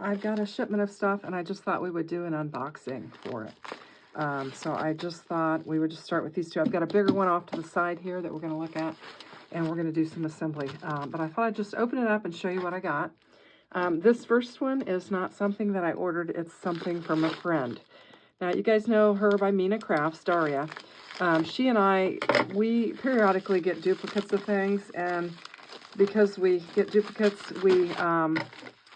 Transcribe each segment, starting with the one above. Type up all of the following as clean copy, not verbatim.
I've got a shipment of stuff, and I just thought we would do an unboxing for it. So I just thought we would just start with these two. I've got a bigger one off to the side here that we're going to look at, and we're going to do some assembly. But I thought I'd just open it up and show you what I got. This first one is not something that I ordered. It's something from a friend. Now, you guys know her by Mina Crafts, Daria. She and I, we periodically get duplicates of things, and because we get duplicates, we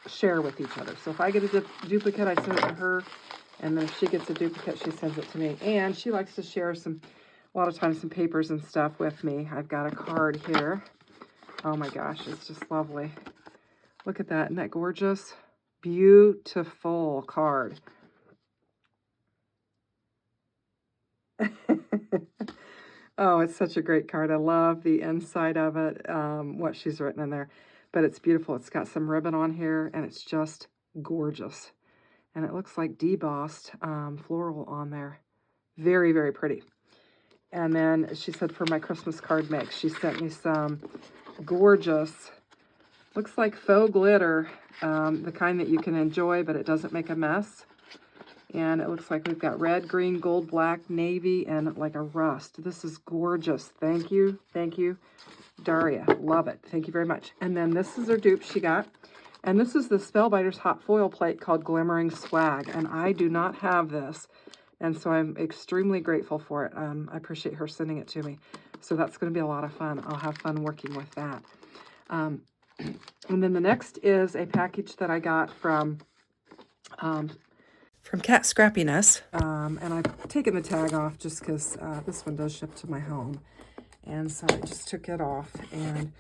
share with each other. So if I get a duplicate, I send it to her, and then if she gets a duplicate, she sends it to me. And she likes to share a lot of times some papers and stuff with me. I've got a card here. Oh my gosh, it's just lovely. Look at that. Isn't that gorgeous? Beautiful card. Oh, it's such a great card. I love the inside of it, what she's written in there. But it's beautiful. It's got some ribbon on here, and it's just gorgeous. And it looks like debossed floral on there. Very, very pretty. And then she said for my Christmas card mix, she sent me some gorgeous, looks like faux glitter, the kind that you can enjoy, but it doesn't make a mess. And it looks like we've got red, green, gold, black, navy, and like a rust. This is gorgeous. Thank you. Thank you, Daria. Love it. Thank you very much. And then this is her dupe she got. And this is the Spellbinders hot foil plate called Glimmering Swag. And I do not have this. And so I'm extremely grateful for it. I appreciate her sending it to me. So that's going to be a lot of fun. I'll have fun working with that. And then the next is a package that I got from Cat Scrappiness. And I've taken the tag off just because this one does ship to my home. And so I just took it off, and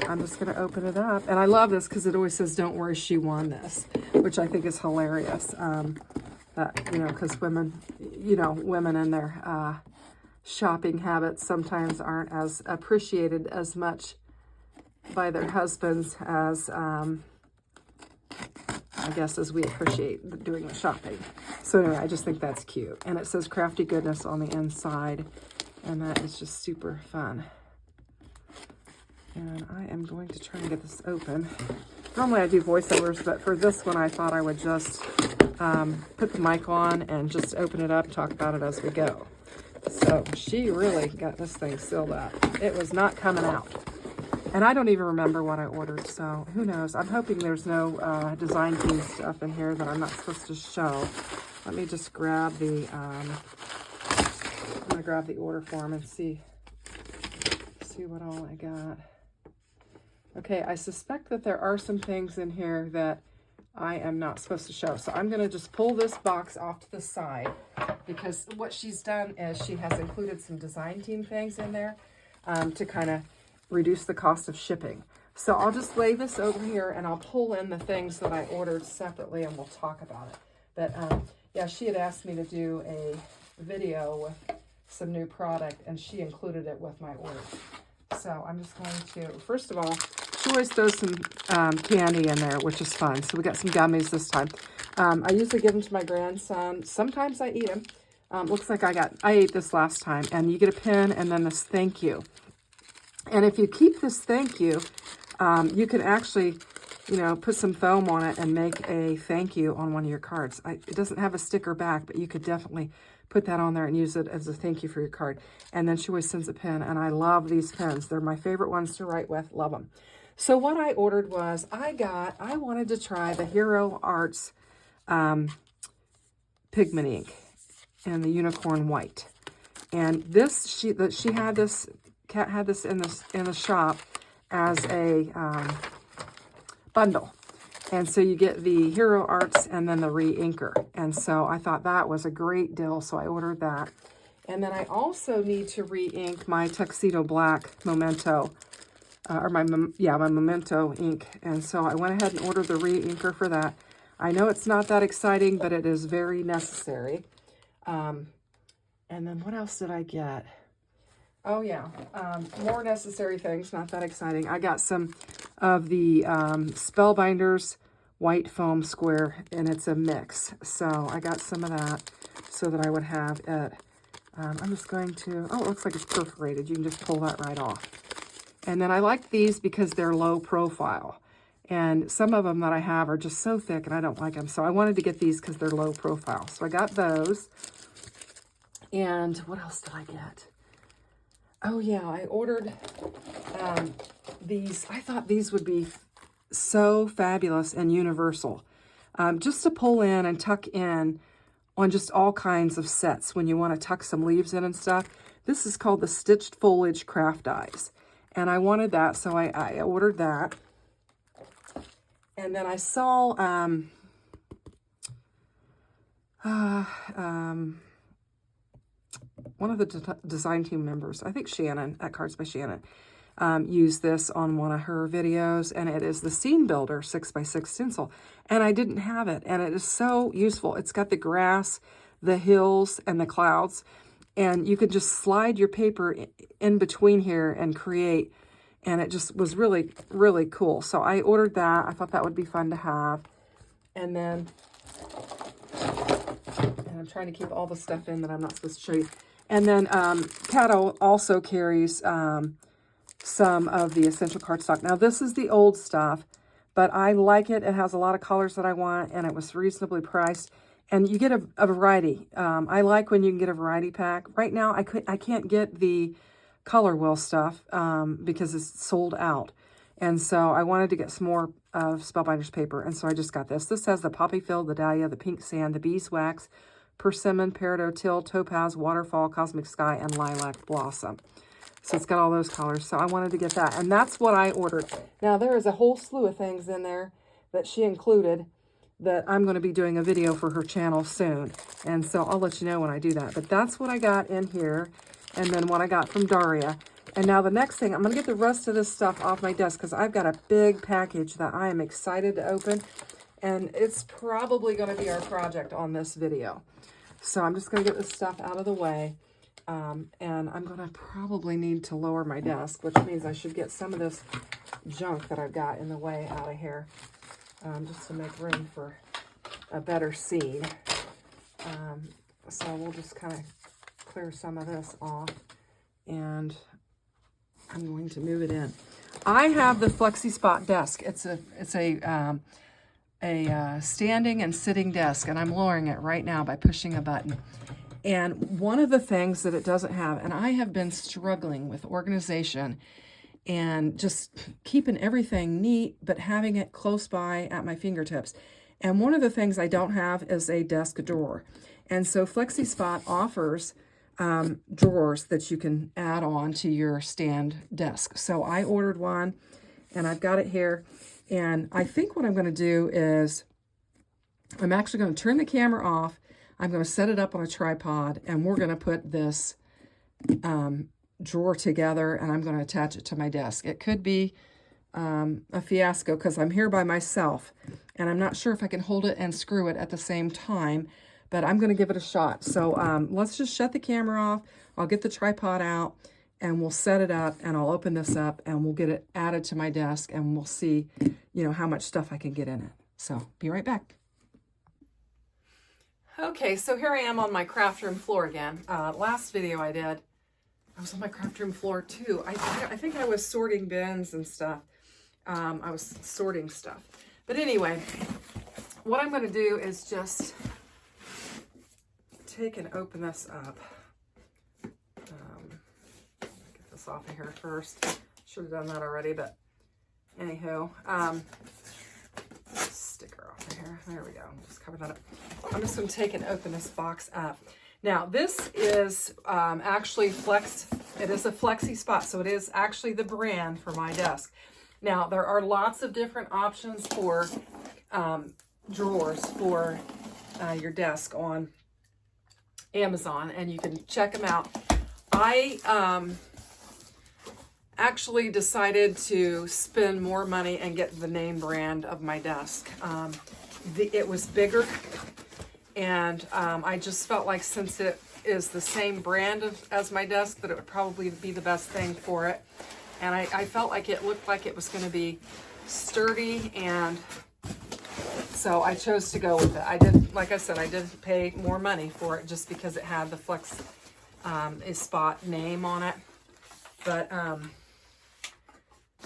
I'm just going to open it up. And I love this because it always says, "Don't worry, she won this," which I think is hilarious. Because women in their shopping habits sometimes aren't as appreciated as much by their husbands as, I guess, as we appreciate doing the shopping. So anyway, I just think that's cute. And it says Crafty Goodness on the inside. And that is just super fun. And I am going to try and get this open. Normally I do voiceovers, but for this one I thought I would just put the mic on and just open it up and talk about it as we go. So she really got this thing sealed up. It was not coming out. And I don't even remember what I ordered, so who knows. I'm hoping there's no design team stuff in here that I'm not supposed to show. Let me just grab the... I'm going to grab the order form and see what all I got. Okay, I suspect that there are some things in here that I am not supposed to show. So I'm going to just pull this box off to the side, because what she's done is she has included some design team things in there to kind of reduce the cost of shipping. So I'll just lay this over here, and I'll pull in the things that I ordered separately, and we'll talk about it. But yeah, she had asked me to do a video with some new product, and she included it with my order. So I'm just going to, first of all, she always throws some candy in there, which is fun. So we got some gummies this time. I usually give them to my grandson. Sometimes I eat them. Looks like I ate this last time. And you get a pin and then this thank you. And if you keep this thank you, you can actually, put some foam on it and make a thank you on one of your cards. It doesn't have a sticker back, but you could definitely put that on there and use it as a thank you for your card. And then she always sends a pin, and I love these pins. They're my favorite ones to write with. Love them. So what I ordered was, I wanted to try the Hero Arts pigment ink in the unicorn white. And this, she had this, Kat had this in the shop as a bundle. And so you get the Hero Arts and then the re-inker. And so I thought that was a great deal, so I ordered that. And then I also need to re-ink my Tuxedo Black Memento, my Memento ink. And so I went ahead and ordered the re-inker for that. I know it's not that exciting, but it is very necessary. And then what else did I get? Oh yeah, more necessary things, not that exciting. I got some of the Spellbinders white foam square, and it's a mix. So I got some of that so that I would have it. I'm just going to, it looks like it's perforated. You can just pull that right off. And then I like these because they're low profile. And some of them that I have are just so thick and I don't like them. So I wanted to get these because they're low profile. So I got those. And what else did I get? Oh yeah, I ordered these. I thought these would be so fabulous and universal. Just to pull in and tuck in on just all kinds of sets when you want to tuck some leaves in and stuff. This is called the Stitched Foliage Craft Dies. And I wanted that, so I ordered that. And then I saw one of the design team members, I think Shannon, at Cards by Shannon, used this on one of her videos, and it is the Scene Builder 6x6 stencil. And I didn't have it, and it is so useful. It's got the grass, the hills, and the clouds, and you could just slide your paper in between here and create, and it just was really, really cool. So I ordered that. I thought that would be fun to have. And then, and I'm trying to keep all the stuff in that I'm not supposed to show you. And then Cato also carries some of the essential cardstock. Now this is the old stuff, but I like it. It has a lot of colors that I want, and it was reasonably priced. And you get a variety. I like when you can get a variety pack. Right now, I can't get the Color Wheel stuff because it's sold out. And so I wanted to get some more of Spellbinders paper, and so I just got this. This has the Poppy Field, the Dahlia, the Pink Sand, the Beeswax, Persimmon, Peridot, Teal, Topaz, Waterfall, Cosmic Sky, and Lilac Blossom. So it's got all those colors. So I wanted to get that, and that's what I ordered. Now, there is a whole slew of things in there that she included that I'm going to be doing a video for her channel soon. And so I'll let you know when I do that. But that's what I got in here, and then what I got from Daria. And now the next thing, I'm going to get the rest of this stuff off my desk because I've got a big package that I am excited to open. And it's probably going to be our project on this video. So I'm just going to get this stuff out of the way. And I'm going to probably need to lower my desk, which means I should get some of this junk that I've got in the way out of here, just to make room for a better scene. So we'll just kind of clear some of this off, and I'm going to move it in. I have the Flexi Spot desk. It's a standing and sitting desk, and I'm lowering it right now by pushing a button. And one of the things that it doesn't have, and I have been struggling with organization and just keeping everything neat, but having it close by at my fingertips. And one of the things I don't have is a desk drawer. And so Flexi Spot offers drawers that you can add on to your stand desk. So I ordered one, and I've got it here. And I think what I'm going to do is I'm actually going to turn the camera off. I'm going to set it up on a tripod, and we're going to put this drawer together, and I'm going to attach it to my desk. It could be a fiasco because I'm here by myself, and I'm not sure if I can hold it and screw it at the same time, but I'm going to give it a shot. So let's just shut the camera off. I'll get the tripod out, and we'll set it up, and I'll open this up, and we'll get it added to my desk, and we'll see, you know, how much stuff I can get in it. So be right back. Okay, so here I am on my craft room floor again. Last video I did, I was on my craft room floor too. I think I was sorting bins and stuff. I was sorting stuff. But anyway, what I'm going to do is just take and open this up. Get this off of here first. Should have done that already, but anywho. Sticker off of here. There we go. Just cover that up. I'm just going to take and open this box up. Now, this is actually it is a Flexi Spot, so it is actually the brand for my desk. Now, there are lots of different options for drawers for your desk on Amazon, and you can check them out. I actually decided to spend more money and get the name brand of my desk. It was bigger, and I just felt like since it is the same brand as my desk, that it would probably be the best thing for it. And I felt like it looked like it was going to be sturdy, and so I chose to go with it. Like I said, I did pay more money for it just because it had the Flex Spot name on it. But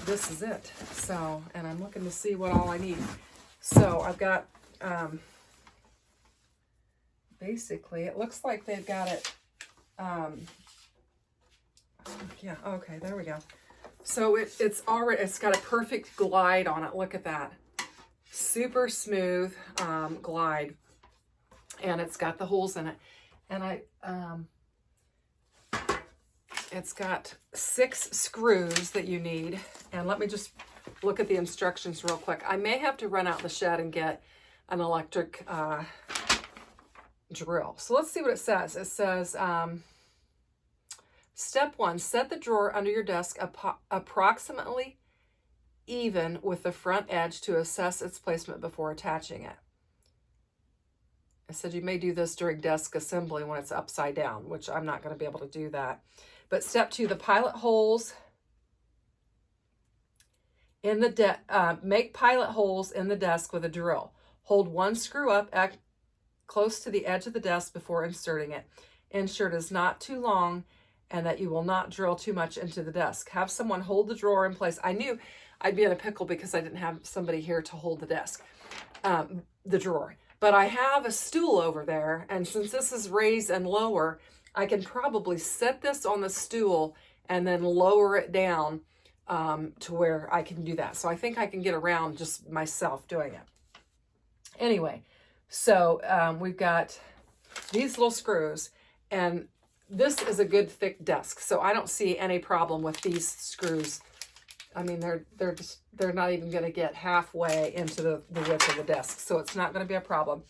this is it. So, and I'm looking to see what all I need. So I've got, basically, it looks like they've got it, yeah, okay, there we go. So it's got a perfect glide on it. Look at that. Super smooth glide. And it's got the holes in it. And it's got 6 screws that you need. And let me just look at the instructions real quick. I may have to run out the shed and get an electric drill. So let's see what it says. It says, step 1, set the drawer under your desk approximately even with the front edge to assess its placement before attaching it. It said you may do this during desk assembly when it's upside down, which I'm not going to be able to do that. But step 2, the pilot holes in the make pilot holes in the desk with a drill. Hold one screw up close to the edge of the desk before inserting it. Ensure it is not too long and that you will not drill too much into the desk. Have someone hold the drawer in place. I knew I'd be in a pickle because I didn't have somebody here to hold the drawer. But I have a stool over there, and since this is raised and lower, I can probably set this on the stool and then lower it down to where I can do that. So I think I can get around just myself doing it. Anyway, so we've got these little screws, and this is a good thick desk, so I don't see any problem with these screws. I mean, they're not even going to get halfway into the width of the desk, so it's not going to be a problem.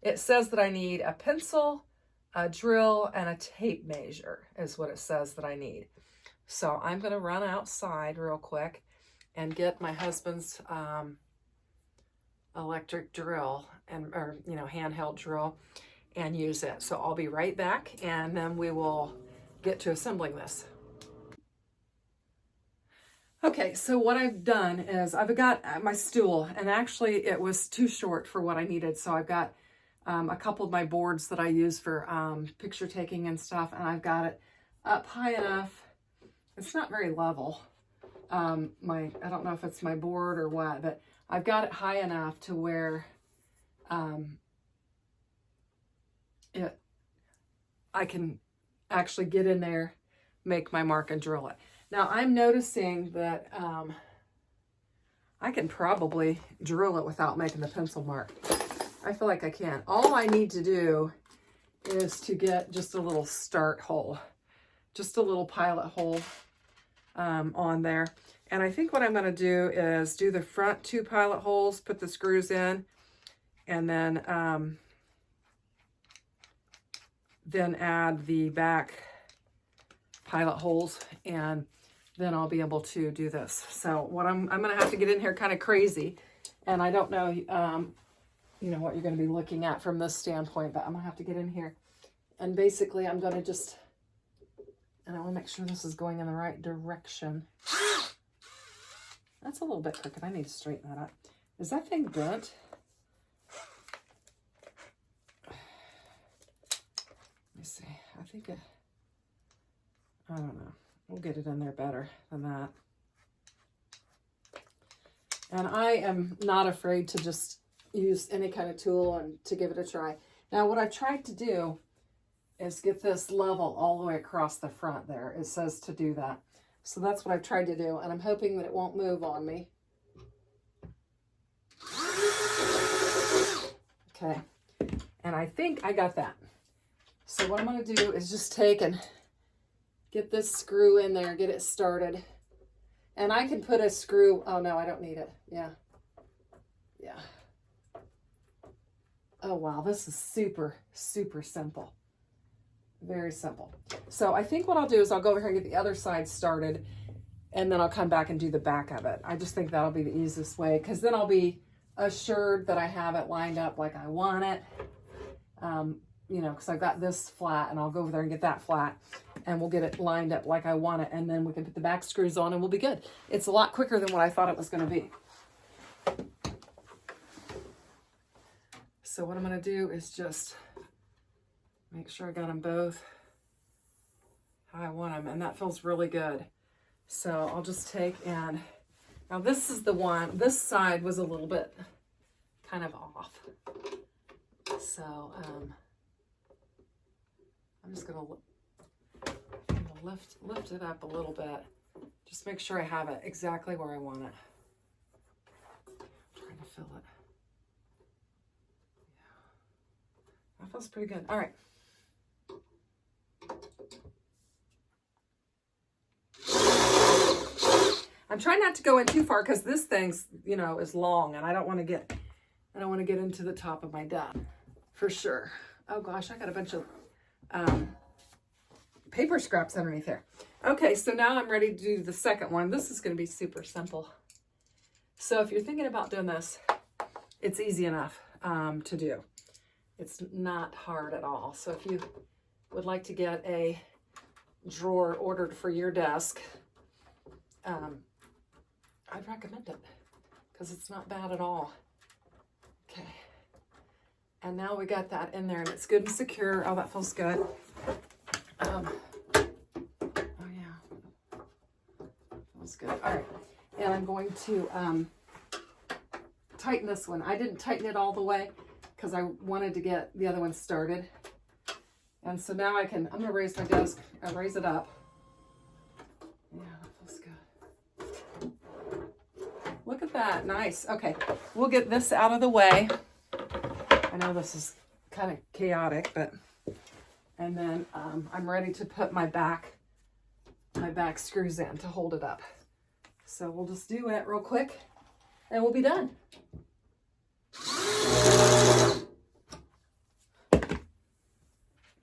It says that I need a pencil, a drill, and a tape measure is what it says that I need. So I'm going to run outside real quick and get my husband's electric drill or handheld drill and use it. So I'll be right back, and then we will get to assembling this. Okay, so what I've done is I've got my stool, and actually it was too short for what I needed. So I've got a couple of my boards that I use for picture taking and stuff, and I've got it up high enough. It's not very level. I don't know if it's my board or what, but I've got it high enough to where I can actually get in there, make my mark, and drill it. Now I'm noticing that I can probably drill it without making the pencil mark. I feel like I can. All I need to do is to get just a little start hole, just a little pilot hole on there. And I think what I'm going to do is do the front 2 pilot holes, put the screws in, and then add the back pilot holes, and then I'll be able to do this. So what I'm going to have to get in here kind of crazy, and I don't know, what you're going to be looking at from this standpoint, but I'm going to have to get in here. And basically I'm going to and I want to make sure this is going in the right direction. That's a little bit crooked. I need to straighten that up. Is that thing bent? Let me see. I think I don't know. We'll get it in there better than that. And I am not afraid to just use any kind of tool and to give it a try. Now what I've tried to do is get this level all the way across the front there. It says to do that. So that's what I've tried to do, and I'm hoping that it won't move on me. Okay, and I think I got that. So what I'm going to do is just take and get this screw in there, get it started. And I can put a screw, oh no, I don't need it. Yeah. Oh wow, this is super, super simple. Very simple. So I think what I'll do is I'll go over here and get the other side started, and then I'll come back and do the back of it. I just think that'll be the easiest way, because then I'll be assured that I have it lined up like I want it. Because I've got this flat, and I'll go over there and get that flat, and we'll get it lined up like I want it, and then we can put the back screws on and we'll be good. It's a lot quicker than what I thought it was going to be. So what I'm going to do is just make sure I got them both how I want them, and that feels really good. So I'll just take and Now this is the one, this side was a little bit kind of off. So I'm just gonna lift it up a little bit. Just make sure I have it exactly where I want it. I'm trying to fill it. Yeah. That feels pretty good. All right. I'm trying not to go in too far because this thing's, you know, is long and I don't want to get into the top of my desk for sure. Oh gosh, I got a bunch of paper scraps underneath there. Okay, so now I'm ready to do the second one. This is going to be super simple. So if you're thinking about doing this, it's easy enough to do. It's not hard at all. So if you would like to get a drawer ordered for your desk, I'd recommend it because it's not bad at all. Okay. And now we got that in there and it's good and secure. Oh, that feels good. Oh yeah. Feels good. All right. And I'm going to tighten this one. I didn't tighten it all the way because I wanted to get the other one started. And so now I'm going to raise my desk. I'll raise it up. Yeah, that feels good. Look at that. Nice. Okay. We'll get this out of the way. I know this is kind of chaotic, but, and then I'm ready to put my back screws in to hold it up. So we'll just do it real quick and we'll be done.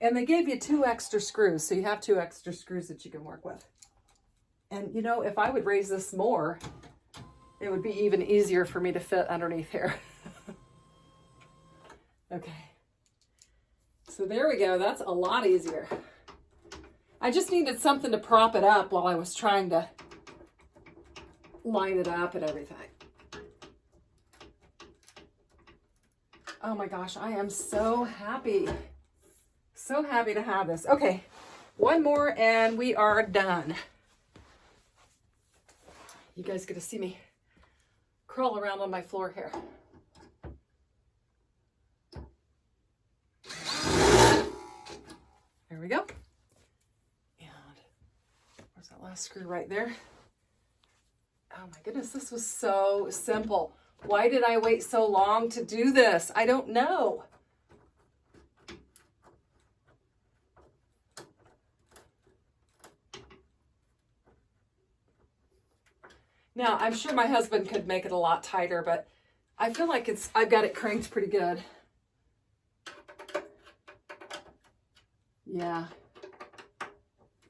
And they gave you 2 extra screws, so you have 2 extra screws that you can work with. And you know, if I would raise this more, it would be even easier for me to fit underneath here. Okay. So there we go. That's a lot easier. I just needed something to prop it up while I was trying to line it up and everything. Oh my gosh, I am so happy. So happy to have this. Okay, one more and we are done. You guys get to see me crawl around on my floor here. There we go. And where's that last screw? Right there. Oh my goodness, this was so simple. Why did I wait so long to do this? I don't know. Now, I'm sure my husband could make it a lot tighter, but I feel like I've got it cranked pretty good. Yeah,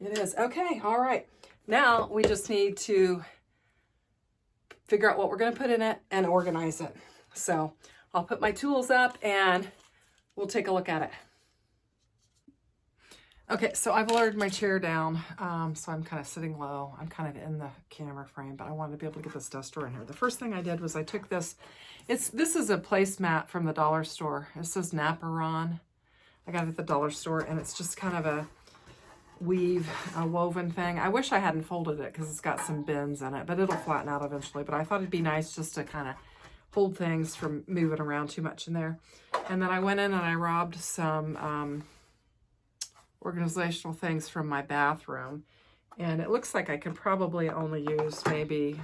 it is. Okay, all right. Now we just need to figure out what we're going to put in it and organize it. So I'll put my tools up and we'll take a look at it. Okay, so I've lowered my chair down, so I'm kind of sitting low. I'm kind of in the camera frame, but I wanted to be able to get this desk drawer in here. The first thing I did was I took this. This is a placemat from the dollar store. It says Naparon. I got it at the dollar store, and it's just kind of a woven thing. I wish I hadn't folded it because it's got some bends in it, but it'll flatten out eventually. But I thought it'd be nice just to kind of hold things from moving around too much in there. And then I went in and I robbed some organizational things from my bathroom, and it looks like I could probably only use maybe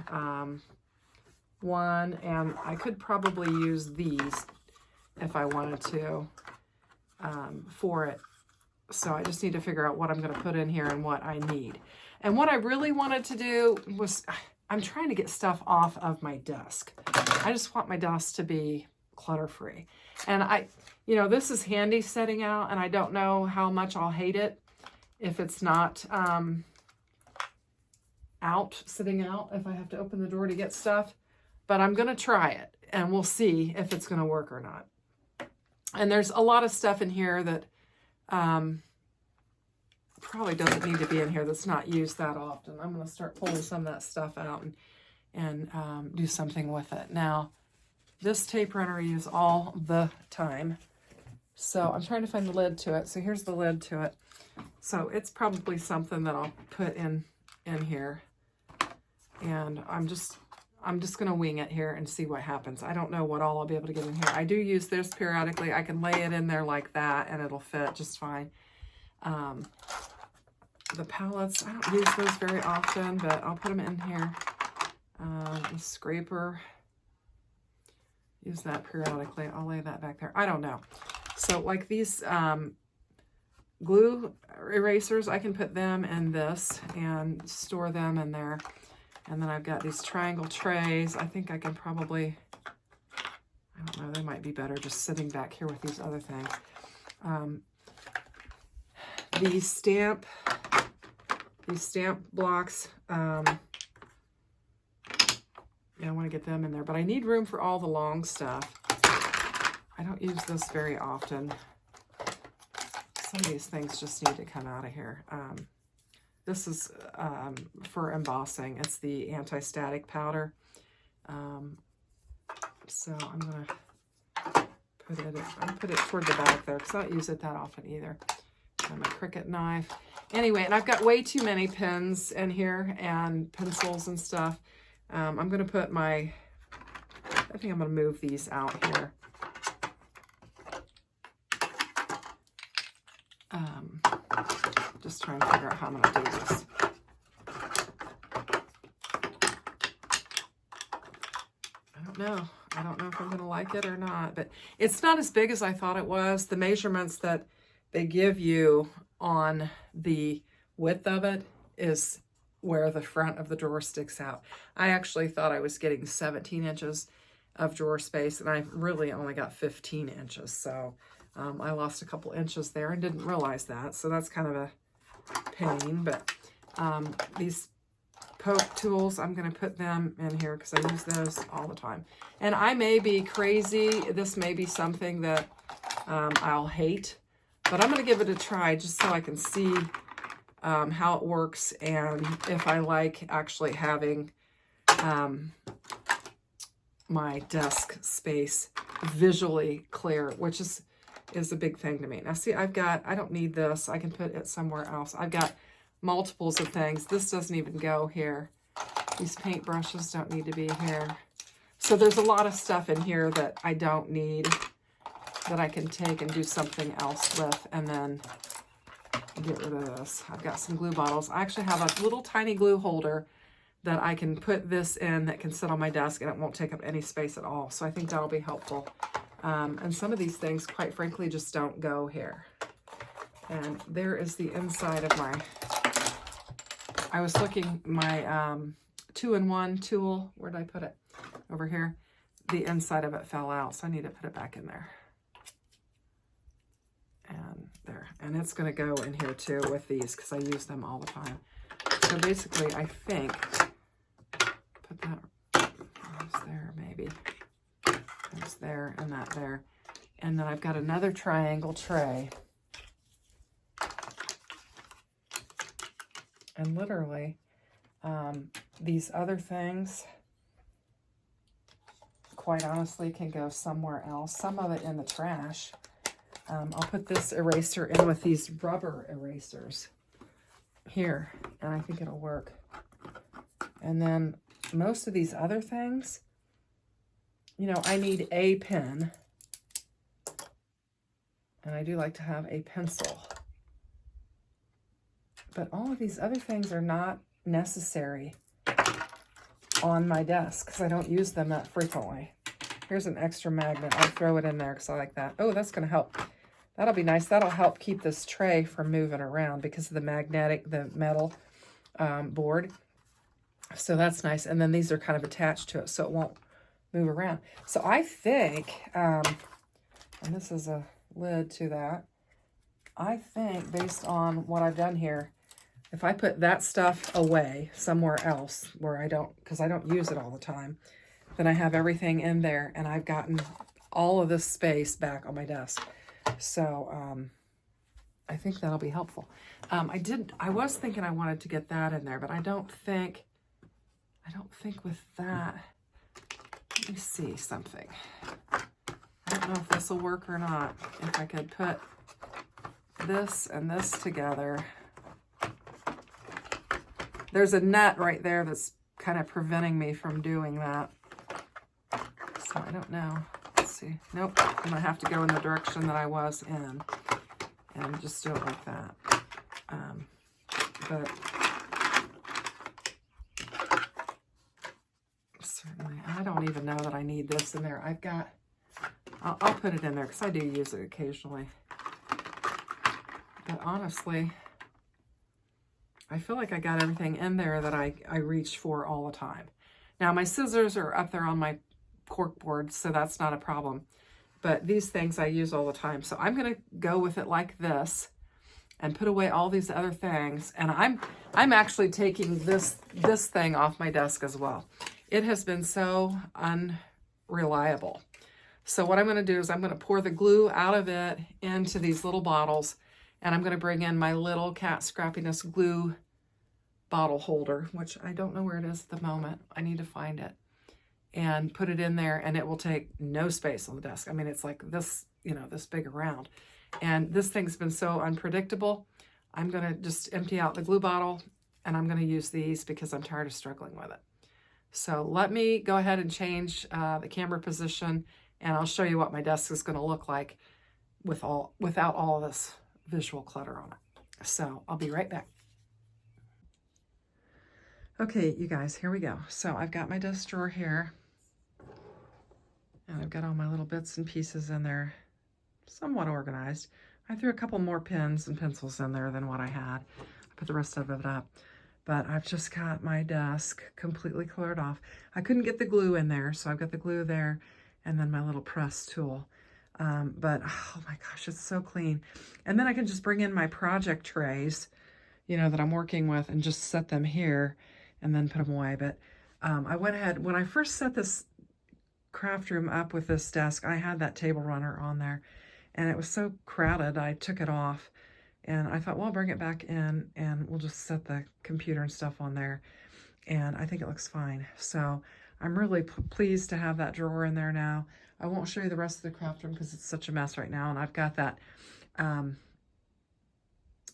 one, and I could probably use these if I wanted to for it. So I just need to figure out what I'm going to put in here and what I need. And what I really wanted to do was, I'm trying to get stuff off of my desk. I just want my desk to be clutter-free. And you know, this is handy setting out, and I don't know how much I'll hate it if it's not sitting out, if I have to open the door to get stuff. But I'm going to try it, and we'll see if it's going to work or not. And there's a lot of stuff in here that probably doesn't need to be in here that's not used that often. I'm going to start pulling some of that stuff out and do something with it. Now, this tape runner I use all the time. So I'm trying to find the lid to it. So here's the lid to it. So it's probably something that I'll put in here. And I'm I'm just going to wing it here and see what happens. I don't know what all I'll be able to get in here. I do use this periodically. I can lay it in there like that and it'll fit just fine. The palettes, I don't use those very often, but I'll put them in here. The scraper, use that periodically. I'll lay that back there. I don't know. So like these glue erasers, I can put them in this and store them in there. And then I've got these triangle trays. I think I can probably, I don't know, they might be better just sitting back here with these other things. These stamp blocks, yeah, I want to get them in there, but I need room for all the long stuff. I don't use this very often. Some of these things just need to come out of here. This is for embossing. It's the anti-static powder. So I'm gonna put it toward the back there because I don't use it that often either. And my Cricut knife. Anyway, and I've got way too many pens in here and pencils and stuff. I'm gonna put I think I'm gonna move these out here. Just trying to figure out how I'm going to do this. I don't know. I don't know if I'm going to like it or not, but it's not as big as I thought it was. The measurements that they give you on the width of it is where the front of the drawer sticks out. I actually thought I was getting 17 inches of drawer space, and I really only got 15 inches. So I lost a couple inches there and didn't realize that. So that's kind of a pain, but these poke tools, I'm going to put them in here because I use those all the time. And I may be crazy. This may be something that I'll hate, but I'm going to give it a try just so I can see how it works and if I like actually having my desk space visually clear, which is a big thing to me. Now see, I don't need this. I can put it somewhere else. I've got multiples of things. This doesn't even go here. These paint brushes don't need to be here. So there's a lot of stuff in here that I don't need that I can take and do something else with and then get rid of this. I've got some glue bottles. I actually have a little tiny glue holder that I can put this in that can sit on my desk and it won't take up any space at all. So I think that'll be helpful. And some of these things, quite frankly, just don't go here. And there is the inside of my, I was looking, my 2-in-1 tool. Where did I put it? Over here. The inside of it fell out, so I need to put it back in there. And there. And it's going to go in here too with these because I use them all the time. So basically, I think, put that there maybe. There's there and that there. And then I've got another triangle tray. And literally, these other things, quite honestly, can go somewhere else. Some of it in the trash. I'll put this eraser in with these rubber erasers here, and I think it'll work. And then most of these other things, you know, I need a pen, and I do like to have a pencil. But all of these other things are not necessary on my desk because I don't use them that frequently. Here's an extra magnet. I'll throw it in there because I like that. Oh, that's going to help. That'll be nice. That'll help keep this tray from moving around because of the metal board. So that's nice. And then these are kind of attached to it so it won't move around. So I think, and this is a lid to that, I think based on what I've done here, if I put that stuff away somewhere else where I don't, because I don't use it all the time, then I have everything in there and I've gotten all of this space back on my desk. So I think that'll be helpful. I was thinking I wanted to get that in there, but I don't think with that, let me see something. I don't know if this will work or not. If I could put this and this together. There's a nut right there that's kind of preventing me from doing that. So I don't know. Let's see. Nope. I'm going to have to go in the direction that I was in and just do it like that. But certainly, I don't even know that I need this in there. I've got, I'll put it in there because I do use it occasionally. But honestly, I feel like I got everything in there that I reach for all the time. Now, my scissors are up there on my cork board, so that's not a problem. But these things I use all the time. So I'm going to go with it like this and put away all these other things. And I'm actually taking this thing off my desk as well. It has been so unreliable. So what I'm going to do is I'm going to pour the glue out of it into these little bottles, and I'm going to bring in my little Cat Scrappiness glue bottle holder, which I don't know where it is at the moment. I need to find it, and put it in there, and it will take no space on the desk. I mean, it's like this, you know, this big around. And this thing's been so unpredictable. I'm going to just empty out the glue bottle, and I'm going to use these because I'm tired of struggling with it. So let me go ahead and change the camera position, and I'll show you what my desk is going to look like without all this visual clutter on it. So I'll be right back. Okay, you guys, here we go. So I've got my desk drawer here, and I've got all my little bits and pieces in there, somewhat organized. I threw a couple more pens and pencils in there than what I had. I put the rest of it up. But I've just got my desk completely cleared off. I couldn't get the glue in there, so I've got the glue there and then my little press tool. But oh my gosh, it's so clean. And then I can just bring in my project trays, you know, that I'm working with, and just set them here and then put them away. But I went ahead, when I first set this craft room up with this desk, I had that table runner on there, and it was so crowded, I took it off. And I thought, well, I'll bring it back in and we'll just set the computer and stuff on there. And I think it looks fine. So I'm really pleased to have that drawer in there now. I won't show you the rest of the craft room because it's such a mess right now. And I've got that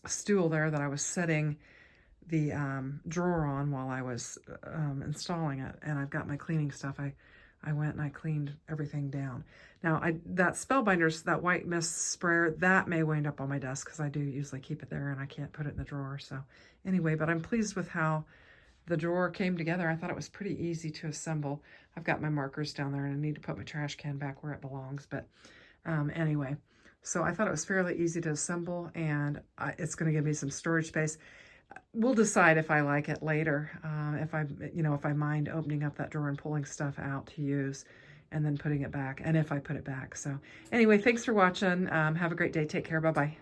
stool there that I was setting the drawer on while I was installing it. And I've got my cleaning stuff. I went and I cleaned everything down. Now, that Spellbinders, that white mist sprayer, that may wind up on my desk because I do usually keep it there and I can't put it in the drawer. So anyway, but I'm pleased with how the drawer came together. I thought it was pretty easy to assemble. I've got my markers down there and I need to put my trash can back where it belongs. But anyway, so I thought it was fairly easy to assemble, and it's going to give me some storage space. We'll decide if I like it later, if I mind opening up that drawer and pulling stuff out to use and then putting it back, and if I put it back. So anyway, thanks for watching. Have a great day. Take care. Bye-bye.